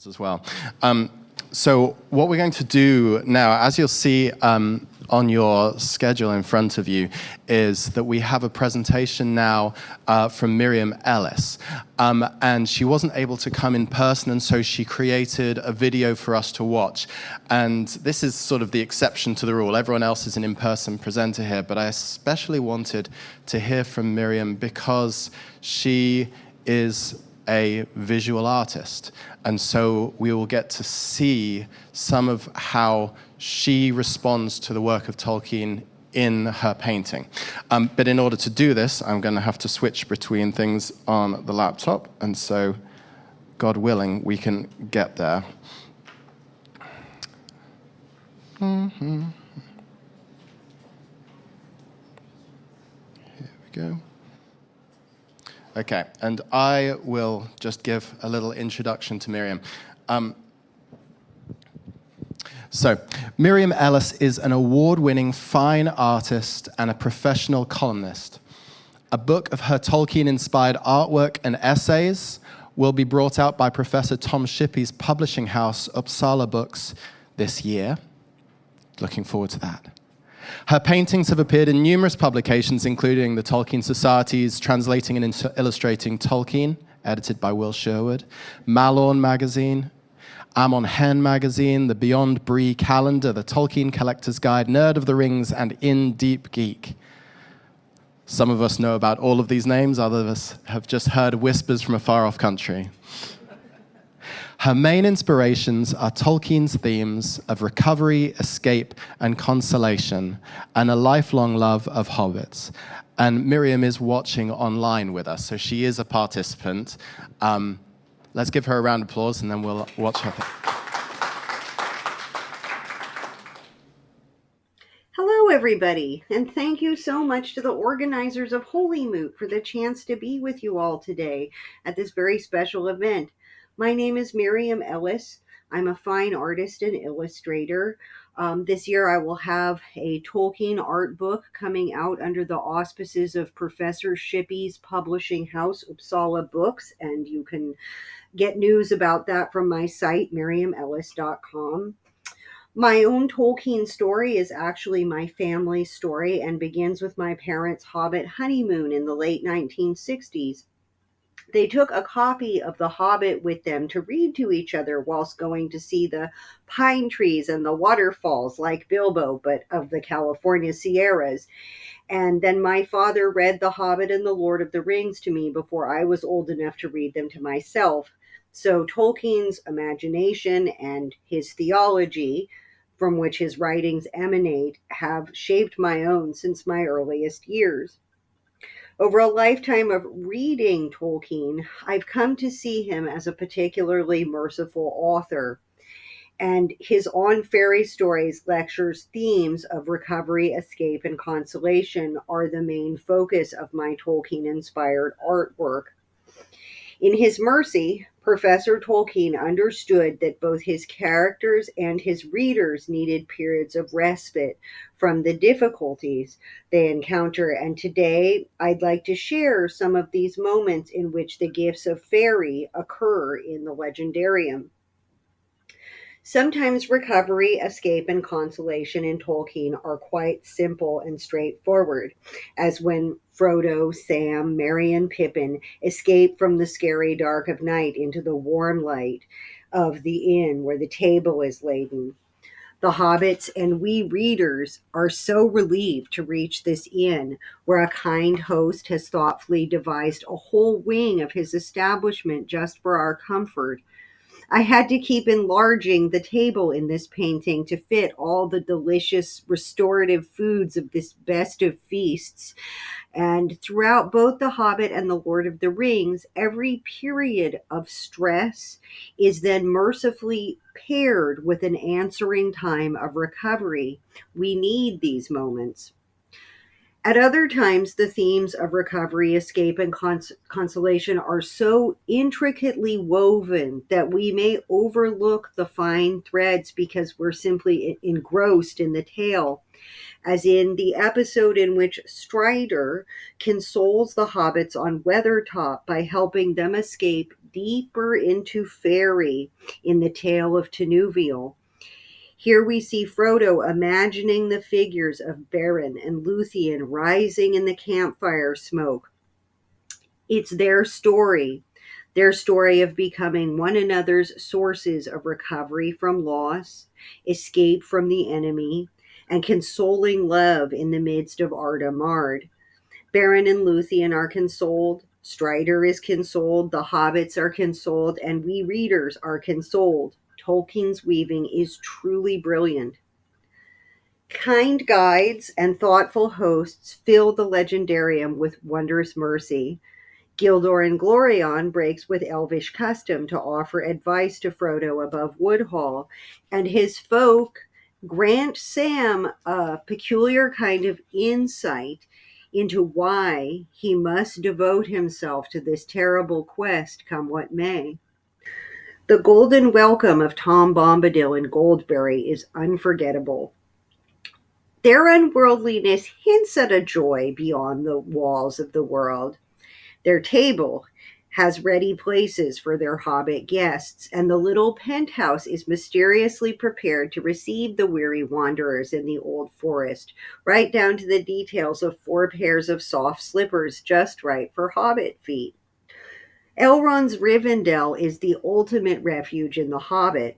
questions as well. So what we're going to do now, as you'll see on your schedule in front of you, is that we have a presentation now from Miriam Ellis. And she wasn't able to come in person, and so she created a video for us to watch. And this is sort of the exception to the rule. Everyone else is an in-person presenter here, but I especially wanted to hear from Miriam because she is a visual artist. And so we will get to see some of how she responds to the work of Tolkien in her painting. But in order to do this, I'm going to have to switch between things on the laptop. And so, God willing, we can get there. Here we go. Okay, and I will just give a little introduction to Miriam. So, Miriam Ellis is an award-winning fine artist and a professional columnist. A book of her Tolkien-inspired artwork and essays will be brought out by Professor Tom Shippey's publishing house, Uppsala Books, this year. Looking forward to that. Her paintings have appeared in numerous publications, including the Tolkien Society's Translating and Illustrating Tolkien, edited by Will Sherwood, Malorn Magazine, Amon Hen Magazine, the Beyond Bree Calendar, the Tolkien Collector's Guide, Nerd of the Rings, and In Deep Geek. Some of us know about all of these names, others of us have just heard whispers from a far-off country. Her main inspirations are Tolkien's themes of recovery, escape, and consolation, and a lifelong love of hobbits. And Miriam is watching online with us, so she is a participant. Let's give her a round of applause, and then we'll watch her. Hello, everybody, and thank you so much to the organizers of Holy Moot for the chance to be with you all today at this very special event. My name is Miriam Ellis. I'm a fine artist and illustrator. This year I will have a Tolkien art book coming out under the auspices of Professor Shippey's publishing house, Uppsala Books, and you can get news about that from my site, miriamellis.com. My own Tolkien story is actually my family story and begins with my parents' Hobbit honeymoon in the late 1960s. They took a copy of The Hobbit with them to read to each other whilst going to see the pine trees and the waterfalls like Bilbo, but of the California Sierras. And then my father read The Hobbit and The Lord of the Rings to me before I was old enough to read them to myself. So Tolkien's imagination and his theology, from which his writings emanate, have shaped my own since my earliest years. Over a lifetime of reading Tolkien, I've come to see him as a particularly merciful author. And his On Fairy Stories lectures themes of recovery, escape, and consolation are the main focus of my Tolkien-inspired artwork. In his Mercy, Professor Tolkien understood that both his characters and his readers needed periods of respite from the difficulties they encounter, and today I'd like to share some of these moments in which the gifts of fairy occur in the legendarium. Sometimes recovery, escape, and consolation in Tolkien are quite simple and straightforward, as when Frodo, Sam, Merry, and Pippin escape from the scary dark of night into the warm light of the inn where the table is laden. The hobbits and we readers are so relieved to reach this inn where a kind host has thoughtfully devised a whole wing of his establishment just for our comfort. I had to keep enlarging the table in this painting to fit all the delicious restorative foods of this best of feasts. And throughout both The Hobbit and The Lord of the Rings, every period of stress is then mercifully paired with an answering time of recovery. We need these moments. At other times, the themes of recovery, escape, and consolation are so intricately woven that we may overlook the fine threads because we're simply engrossed in the tale. As in the episode in which Strider consoles the hobbits on Weathertop by helping them escape deeper into fairy in the tale of Tenuvial. Here we see Frodo imagining the figures of Beren and Luthien rising in the campfire smoke. It's their story of becoming one another's sources of recovery from loss, escape from the enemy, and consoling love in the midst of Arda Mard. Beren and Luthien are consoled, Strider is consoled, the hobbits are consoled, and we readers are consoled. Tolkien's weaving is truly brilliant. Kind guides and thoughtful hosts fill the legendarium with wondrous mercy. Gildor and Glorion breaks with elvish custom to offer advice to Frodo above Woodhall, and his folk grant Sam a peculiar kind of insight into why he must devote himself to this terrible quest, come what may. The golden welcome of Tom Bombadil and Goldberry is unforgettable. Their unworldliness hints at a joy beyond the walls of the world. Their table has ready places for their hobbit guests, and the little penthouse is mysteriously prepared to receive the weary wanderers in the old forest, right down to the details of 4 pairs of soft slippers just right for hobbit feet. Elrond's Rivendell is the ultimate refuge in The Hobbit.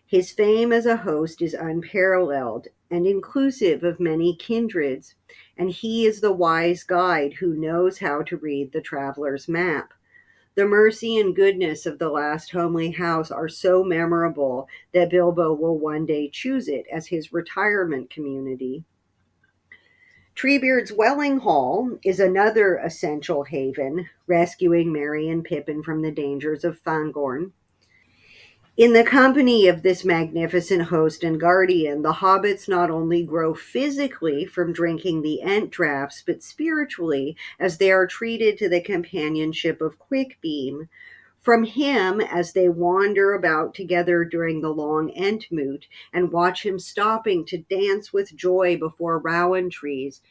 His fame as a host is unparalleled and inclusive of many kindreds, and he is the wise guide who knows how to read the traveler's map. The mercy and goodness of the last homely house are so memorable that Bilbo will one day choose it as his retirement community. Treebeard's Welling Hall is another essential haven, rescuing Merry and Pippin from the dangers of Fangorn. In the company of this magnificent host and guardian, the hobbits not only grow physically from drinking the Ent draughts, but spiritually as they are treated to the companionship of Quickbeam. From him, as they wander about together during the long Ent Moot and watch him stopping to dance with joy before rowan trees,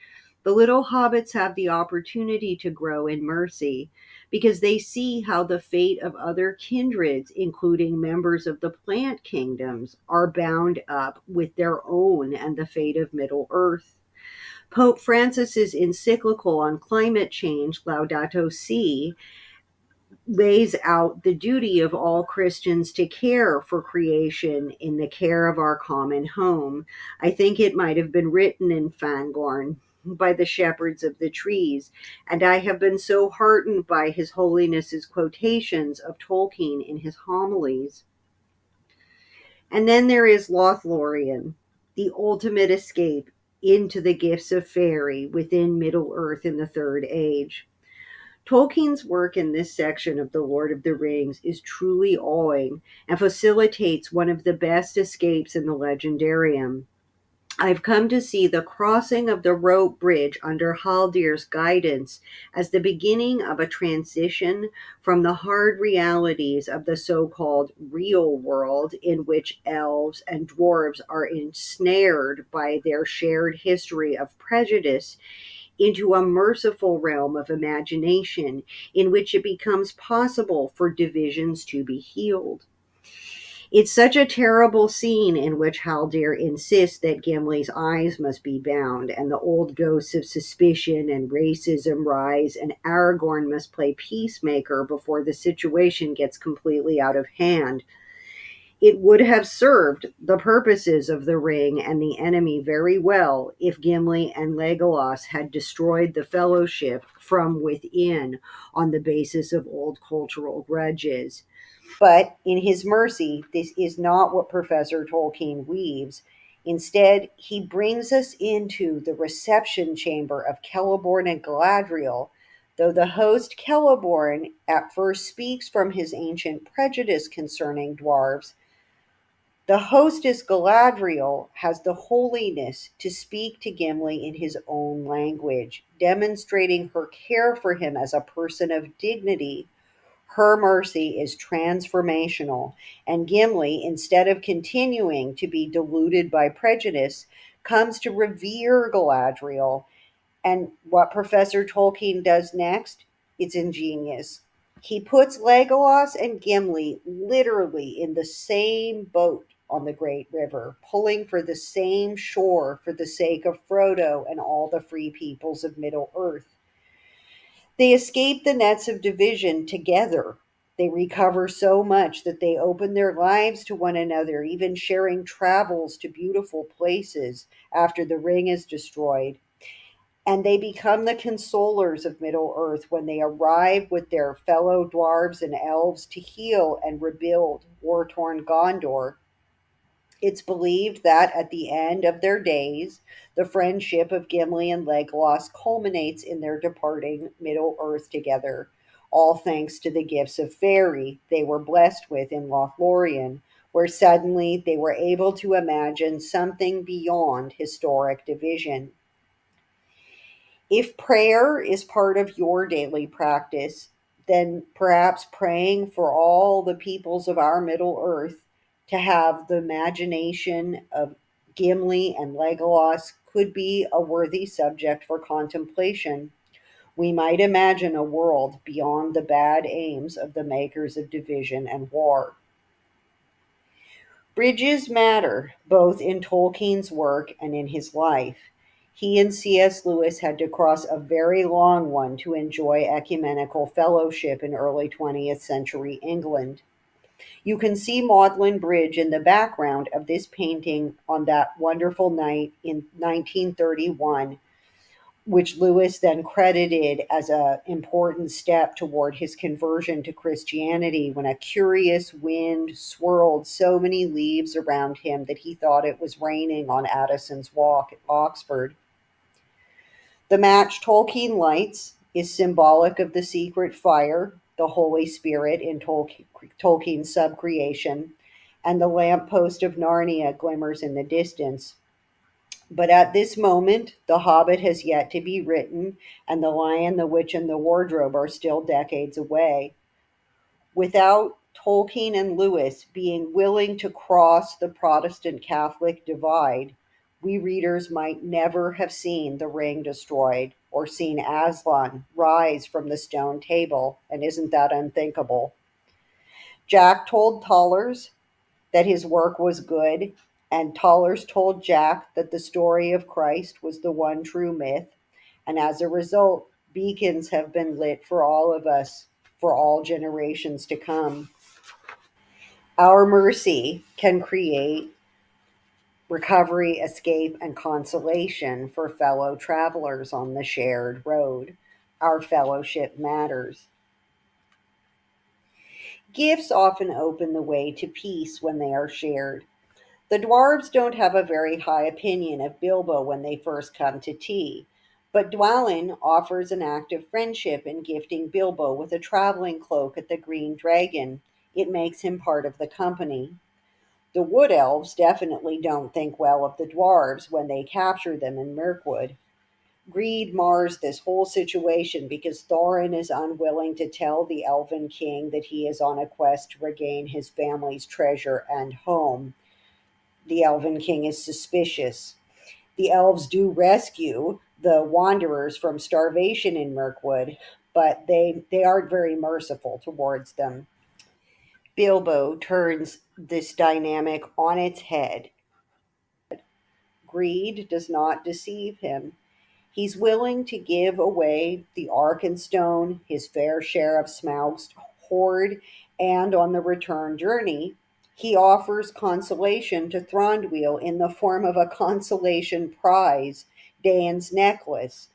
the little hobbits have the opportunity to grow in mercy because they see how the fate of other kindreds, including members of the plant kingdoms, are bound up with their own and the fate of Middle Earth. Pope Francis's encyclical on climate change, Laudato Si, lays out the duty of all Christians to care for creation in the care of our common home. I think it might have been written in Fangorn by the shepherds of the trees, and I have been so heartened by His Holiness's quotations of Tolkien in his homilies. And then there is Lothlorien, the ultimate escape into the gifts of fairy within Middle Earth in the Third Age. Tolkien's work in this section of The Lord of the Rings is truly awing and facilitates one of the best escapes in the legendarium. I've come to see the crossing of the rope bridge under Haldir's guidance as the beginning of a transition from the hard realities of the so-called real world in which elves and dwarves are ensnared by their shared history of prejudice into a merciful realm of imagination in which it becomes possible for divisions to be healed. It's such a terrible scene in which Haldir insists that Gimli's eyes must be bound, and the old ghosts of suspicion and racism rise, and Aragorn must play peacemaker before the situation gets completely out of hand. It would have served the purposes of the ring and the enemy very well if Gimli and Legolas had destroyed the fellowship from within on the basis of old cultural grudges. But in his mercy, this is not what Professor Tolkien weaves. Instead, he brings us into the reception chamber of Celeborn and Galadriel. Though the host Celeborn at first speaks from his ancient prejudice concerning dwarves, the hostess Galadriel has the holiness to speak to Gimli in his own language, demonstrating her care for him as a person of dignity. Her mercy is transformational, and Gimli, instead of continuing to be deluded by prejudice, comes to revere Galadriel. And what Professor Tolkien does next, it's ingenious. He puts Legolas and Gimli literally in the same boat on the great river, pulling for the same shore for the sake of Frodo and all the free peoples of Middle Earth. They escape the nets of division together. They recover so much that they open their lives to one another, even sharing travels to beautiful places after the ring is destroyed. And they become the consolers of Middle Earth when they arrive with their fellow dwarves and elves to heal and rebuild war torn Gondor. It's believed that at the end of their days, the friendship of Gimli and Legolas culminates in their departing Middle Earth together, all thanks to the gifts of fairy they were blessed with in Lothlorien, where suddenly they were able to imagine something beyond historic division. If prayer is part of your daily practice, then perhaps praying for all the peoples of our Middle Earth to have the imagination of Gimli and Legolas could be a worthy subject for contemplation. We might imagine a world beyond the bad aims of the makers of division and war. Bridges matter, both in Tolkien's work and in his life. He and C.S. Lewis had to cross a very long one to enjoy ecumenical fellowship in early 20th century England. You can see Magdalen Bridge in the background of this painting on that wonderful night in 1931, which Lewis then credited as an important step toward his conversion to Christianity when a curious wind swirled so many leaves around him that he thought it was raining on Addison's Walk at Oxford. The match Tolkien lights is symbolic of the secret fire, the Holy Spirit in Tolkien's subcreation, and the lamppost of Narnia glimmers in the distance. But at this moment, The Hobbit has yet to be written, and The Lion, the Witch, and the Wardrobe are still decades away. Without Tolkien and Lewis being willing to cross the Protestant Catholic divide, we readers might never have seen the ring destroyed or seen Aslan rise from the stone table, and isn't that unthinkable? Jack told Tollers that his work was good, and Tollers told Jack that the story of Christ was the one true myth, and as a result, beacons have been lit for all of us for all generations to come. Our mercy can create recovery, escape, and consolation for fellow travelers on the shared road. Our fellowship matters. Gifts often open the way to peace when they are shared. The dwarves don't have a very high opinion of Bilbo when they first come to tea, but Dwalin offers an act of friendship in gifting Bilbo with a traveling cloak at the Green Dragon. It makes him part of the company. The Wood Elves definitely don't think well of the dwarves when they capture them in Mirkwood. Greed mars this whole situation because Thorin is unwilling to tell the Elven King that he is on a quest to regain his family's treasure and home. The Elven King is suspicious. The elves do rescue the wanderers from starvation in Mirkwood, but they aren't very merciful towards them. Bilbo turns this dynamic on its head. Greed does not deceive him. He's willing to give away the Arkenstone, his fair share of Smaug's hoard, and on the return journey, he offers consolation to Thranduil in the form of a consolation prize, Dane's necklace,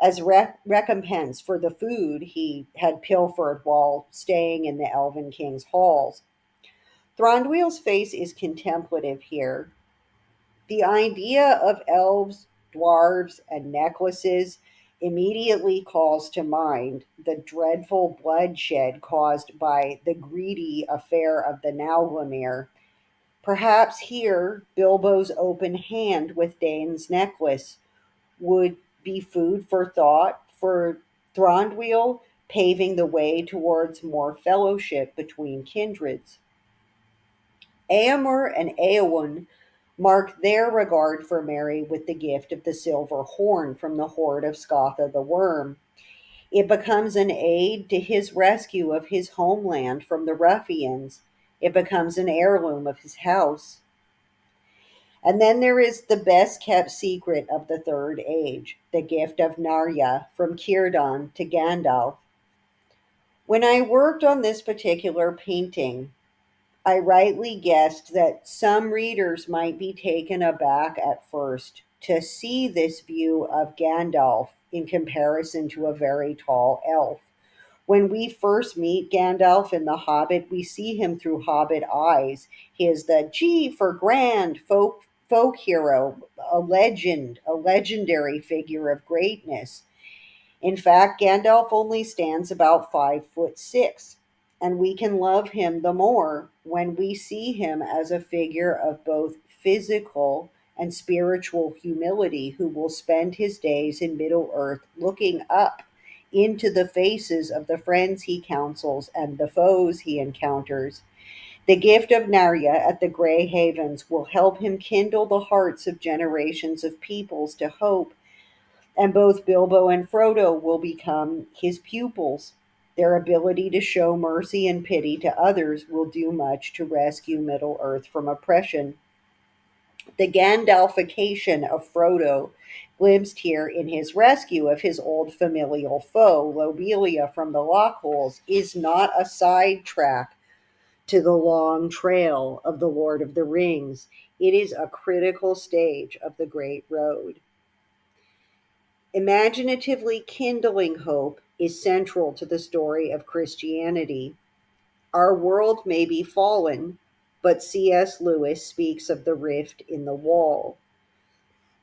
as recompense for the food he had pilfered while staying in the Elven King's halls. Thranduil's face is contemplative here. The idea of elves, dwarves, and necklaces immediately calls to mind the dreadful bloodshed caused by the greedy affair of the Nauglamir. Perhaps here, Bilbo's open hand with Dane's necklace would be food for thought for Thranduil, paving the way towards more fellowship between kindreds. Eomer and Eowyn marked their regard for Merry with the gift of the silver horn from the hoard of Scatha the worm. It becomes an aid to his rescue of his homeland from the ruffians. It becomes an heirloom of his house. And then there is the best kept secret of the Third Age, the gift of Narya from Círdan to Gandalf. When I worked on this particular painting, I rightly guessed that some readers might be taken aback at first to see this view of Gandalf in comparison to a very tall elf. When we first meet Gandalf in The Hobbit, we see him through Hobbit eyes. He is the G for grand folk hero, a legend, a legendary figure of greatness. In fact, Gandalf only stands about 5'6", and we can love him the more when we see him as a figure of both physical and spiritual humility who will spend his days in Middle Earth looking up into the faces of the friends he counsels and the foes he encounters. The gift of Narya at the Grey Havens will help him kindle the hearts of generations of peoples to hope, and both Bilbo and Frodo will become his pupils. Their ability to show mercy and pity to others will do much to rescue Middle Earth from oppression. The Gandalfication of Frodo, glimpsed here in his rescue of his old familial foe, Lobelia from the Lockholes, is not a sidetrack to the long trail of the Lord of the Rings. It is a critical stage of the Great Road. Imaginatively kindling hope is central to the story of Christianity. Our world may be fallen, but C.S. Lewis speaks of the rift in the wall,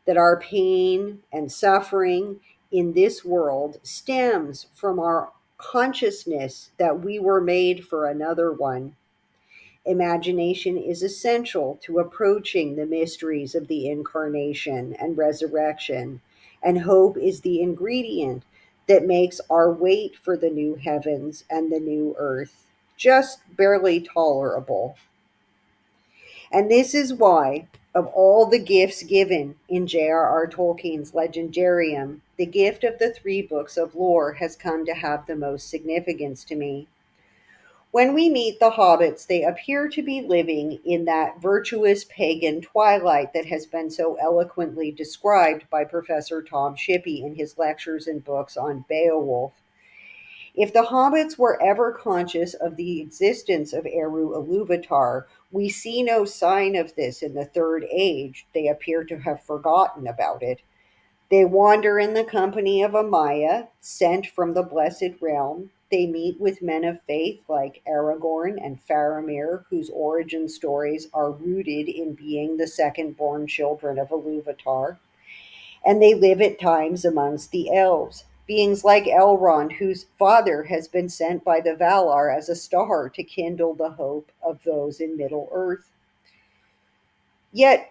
that our pain and suffering in this world stems from our consciousness that we were made for another one. Imagination is essential to approaching the mysteries of the incarnation and resurrection, and hope is the ingredient that makes our wait for the new heavens and the new earth just barely tolerable. And this is why, of all the gifts given in J.R.R. Tolkien's Legendarium, the gift of the three books of lore has come to have the most significance to me. When we meet the hobbits, they appear to be living in that virtuous pagan twilight that has been so eloquently described by Professor Tom Shippey in his lectures and books on Beowulf. If the hobbits were ever conscious of the existence of Eru Ilúvatar, we see no sign of this in the Third Age. They appear to have forgotten about it. They wander in the company of a Maya, sent from the Blessed Realm. They meet with men of faith like Aragorn and Faramir, whose origin stories are rooted in being the second-born children of Ilúvatar. And they live at times amongst the elves, beings like Elrond, whose father has been sent by the Valar as a star to kindle the hope of those in Middle-earth. Yet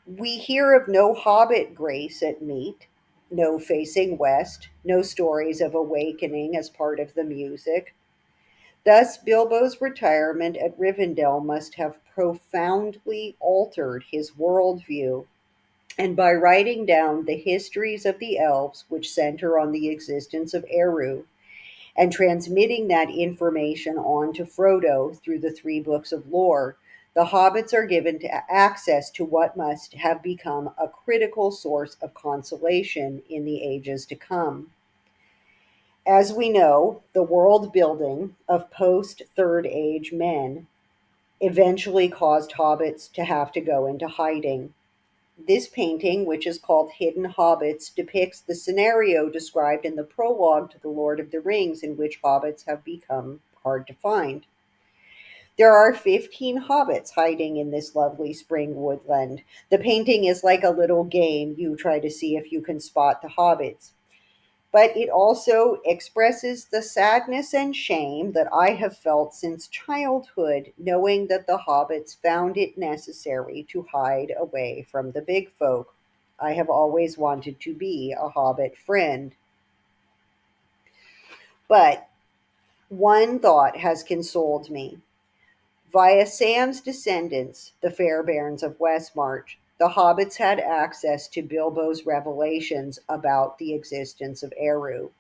we hear of no hobbit grace at meet, no facing west, no stories of awakening as part of the music. Thus, Bilbo's retirement at Rivendell must have profoundly altered his worldview, and by writing down the histories of the elves, which center on the existence of Eru, and transmitting that information on to Frodo through the three books of lore, the hobbits are given access to what must have become a critical source of consolation in the ages to come. As we know, the world building of post Third Age men eventually caused hobbits to have to go into hiding. This painting, which is called Hidden Hobbits, depicts the scenario described in the prologue to The Lord of the Rings, in which hobbits have become hard to find. There are 15 hobbits hiding in this lovely spring woodland. The painting is like a little game. You try to see if you can spot the hobbits. But it also expresses the sadness and shame that I have felt since childhood, knowing that the hobbits found it necessary to hide away from the big folk. I have always wanted to be a hobbit friend. But one thought has consoled me. Via Sam's descendants, the Fairbairns of Westmarch, the hobbits had access to Bilbo's revelations about the existence of Eru.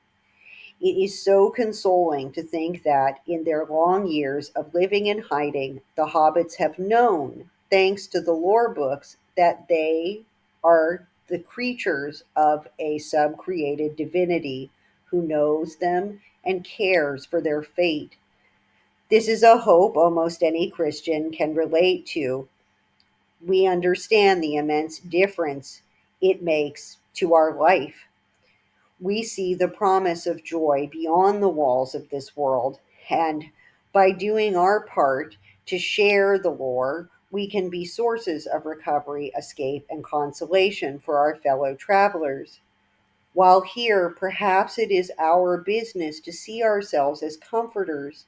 It is so consoling to think that in their long years of living in hiding, the hobbits have known, thanks to the lore books, that they are the creatures of a sub-created divinity who knows them and cares for their fate. This is a hope almost any Christian can relate to. We understand the immense difference it makes to our life. We see the promise of joy beyond the walls of this world, and by doing our part to share the lore, we can be sources of recovery, escape, and consolation for our fellow travelers. While here, perhaps it is our business to see ourselves as comforters.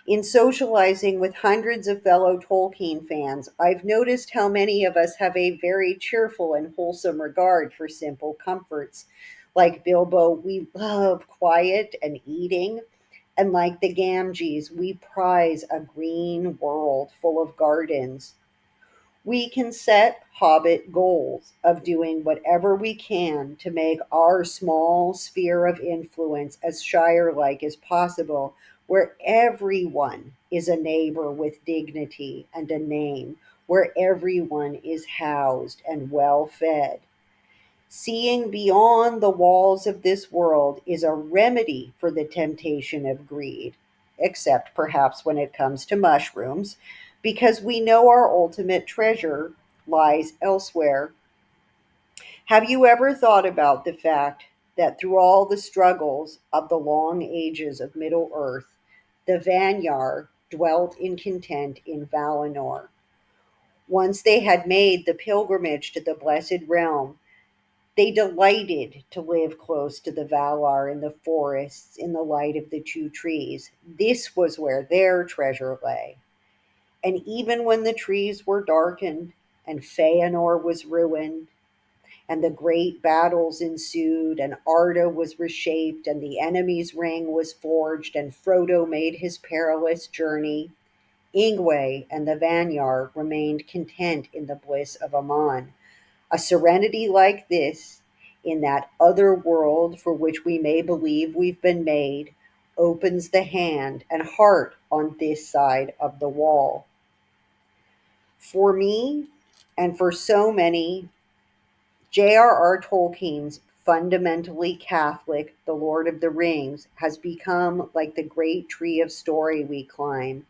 In socializing with hundreds of fellow Tolkien fans, I've noticed how many of us have a very cheerful and wholesome regard for simple comforts. Like Bilbo, we love quiet and eating, and like the Gamgees, we prize a green world full of gardens. We can set Hobbit goals of doing whatever we can to make our small sphere of influence as Shire like as possible, where everyone is a neighbor with dignity and a name, where everyone is housed and well fed. Seeing beyond the walls of this world is a remedy for the temptation of greed, except perhaps when it comes to mushrooms, because we know our ultimate treasure lies elsewhere. Have you ever thought about the fact that through all the struggles of the long ages of Middle Earth, the Vanyar dwelt in content in Valinor? Once they had made the pilgrimage to the Blessed Realm, they delighted to live close to the Valar in the forests in the light of the two trees. This was where their treasure lay. And even when the trees were darkened and Feanor was ruined, and the great battles ensued, and Arda was reshaped, and the enemy's ring was forged, and Frodo made his perilous journey, Ingwe and the Vanyar remained content in the bliss of Aman. A serenity like this, in that other world for which we may believe we've been made, opens the hand and heart on this side of the wall. For me, and for so many, J.R.R. Tolkien's fundamentally Catholic The Lord of the Rings has become like the great tree of story we climb,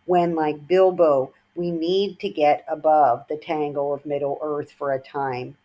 when, like Bilbo, we need to get above the tangle of Middle Earth for a time.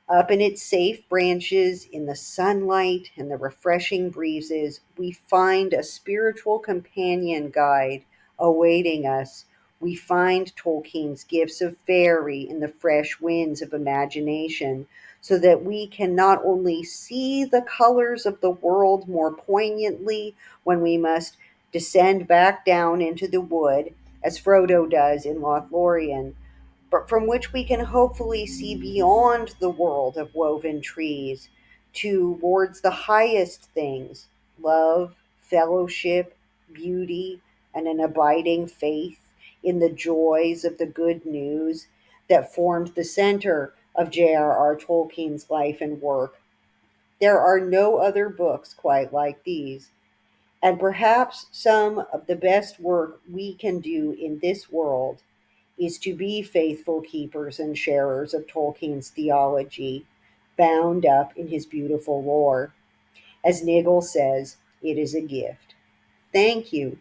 Up in its safe branches, in the sunlight and the refreshing breezes, we find a spiritual companion guide awaiting us. We find Tolkien's gifts of fairy in the fresh winds of imagination, so that we can not only see the colors of the world more poignantly when we must descend back down into the wood, as Frodo does in Lothlorien, but from which we can hopefully see beyond the world of woven trees towards the highest things: love, fellowship, beauty, and an abiding faith in the joys of the good news that formed the center of J.R.R. Tolkien's life and work. There are no other books quite like these, and perhaps some of the best work we can do in this world is to be faithful keepers and sharers of Tolkien's theology, bound up in his beautiful lore. As Nigel says, it is a gift. Thank you.